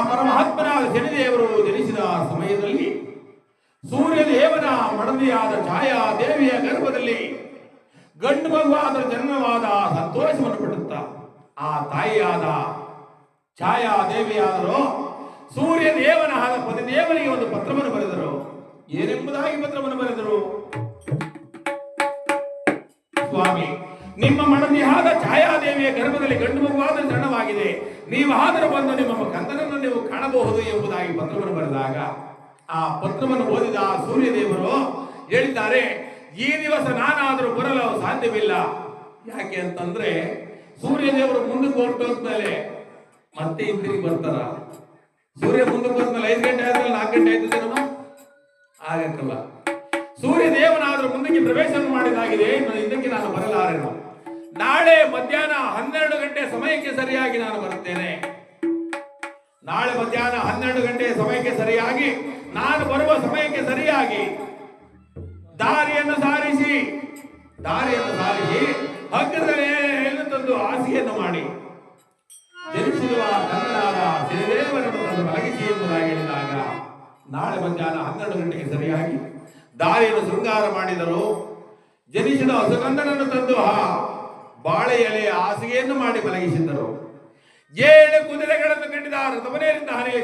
ಪರಮಾತ್ಮನಾದ ಶನಿದೇವರು ಜನಿಸಿದ ಸಮಯದಲ್ಲಿ ಸೂರ್ಯದೇವನ ಮಡದಿಯಾದ ಛಾಯಾ ದೇವಿಯ ಗರ್ಭದಲ್ಲಿ ಗಂಡು ಮಗುವಾದ ಜನ್ಮವಾದ ಸಂತೋಷವನ್ನು ಪಡುತ್ತಾ ಆ ತಾಯಿಯಾದ ಛಾಯಾ ದೇವಿಯಾದರು ಸೂರ್ಯದೇವನ ಪತಿದೇವನಿಗೆ ಒಂದು ಪತ್ರವನ್ನು ಬರೆದರು. ಏನೆಂಬುದಾಗಿ ಪತ್ರವನ್ನು ಬರೆದರು? ಸ್ವಾಮಿ, ನಿಮ್ಮ ಮಡದಿಯಾದ ಛಾಯಾದೇವಿಯ ಗರ್ಭದಲ್ಲಿ ಗಂಡು ಮಗುವಾದ ಜನನವಾಗಿದೆ, ನೀವಾದರೂ ಬಂದು ನಿಮ್ಮ ಕಂದನನ್ನು ನೀವು ಕಾಣಬಹುದು ಎಂಬುದಾಗಿ ಪತ್ರವನ್ನು ಬರೆದಾಗ ಆ ಪತ್ರವನ್ನು ಓದಿದ ಸೂರ್ಯದೇವರು ಹೇಳಿದ್ದಾರೆ, ಈ ದಿವಸ ನಾನಾದರೂ ಬರಲು ಸಾಧ್ಯವಿಲ್ಲ. ಯಾಕೆ ಅಂತಂದ್ರೆ ಸೂರ್ಯದೇವರು ಮುಂದಕ್ಕೆ ಹೊರಟೋದ್ಮೇಲೆ ಮತ್ತೆ ಹಿಂದಿರುಗಿ ಬರ್ತಾರ. ಸೂರ್ಯ ಮುಂದಕ್ಕೆ ಹೋದ್ಮೇಲೆ 5 ಗಂಟೆ ಆದ್ಮೇಲೆ 4 ಗಂಟೆ ಆಯ್ತದೇನೋ ಆಗಕ್ಕಲ್ಲ. ಸೂರ್ಯದೇವನಾದರೂ ಮುಂದಕ್ಕೆ ಪ್ರವೇಶವನ್ನು ಮಾಡಿದಾಗಿದೆ, ಇದಕ್ಕೆ ನಾನು ಬರಲಾರೆನು. ನಾಳೆ ಮಧ್ಯಾಹ್ನ 12 ಗಂಟೆ ಸಮಯಕ್ಕೆ ಸರಿಯಾಗಿ ನಾನು ಬರುತ್ತೇನೆ. ನಾಳೆ ಮಧ್ಯಾಹ್ನ 12 ಗಂಟೆ ಸಮಯಕ್ಕೆ ಸರಿಯಾಗಿ ನಾನು ಬರುವ ಸಮಯಕ್ಕೆ ಸರಿಯಾಗಿ ದಾರಿಯನ್ನು ಸಾರಿಸಿ ಹಗ್ಗದಲ್ಲಿ ತಂದು ಹಾಸಿಗೆಯನ್ನು ಮಾಡಿ ಜನಿಸಿರುವ ಕನ್ನಡಾದ ಶನಿದೇವರನ್ನು ತಂದು ಮಲಗಿಸಿ ಎಂಬುದಾಗಿ ಹೇಳಿದಾಗ ನಾಳೆ ಮಧ್ಯಾಹ್ನ 12 ಗಂಟೆಗೆ ಸರಿಯಾಗಿ ದಾರಿಯನ್ನು ಶೃಂಗಾರ ಮಾಡಿದರು. ಜನಿಸಿದ ಹೊಸಗಂಧನನ್ನು ತಂದು ಬಾಳೆ ಎಲೆಯ ಹಾಸಿಗೆಯನ್ನು ಮಾಡಿ ಮಲಗಿಸಿದ್ದರು. 7 ಕುದುರೆಗಳನ್ನು ಕಟ್ಟಿದ ರಥಮನೆಯಿಂದ ಹನೆಯ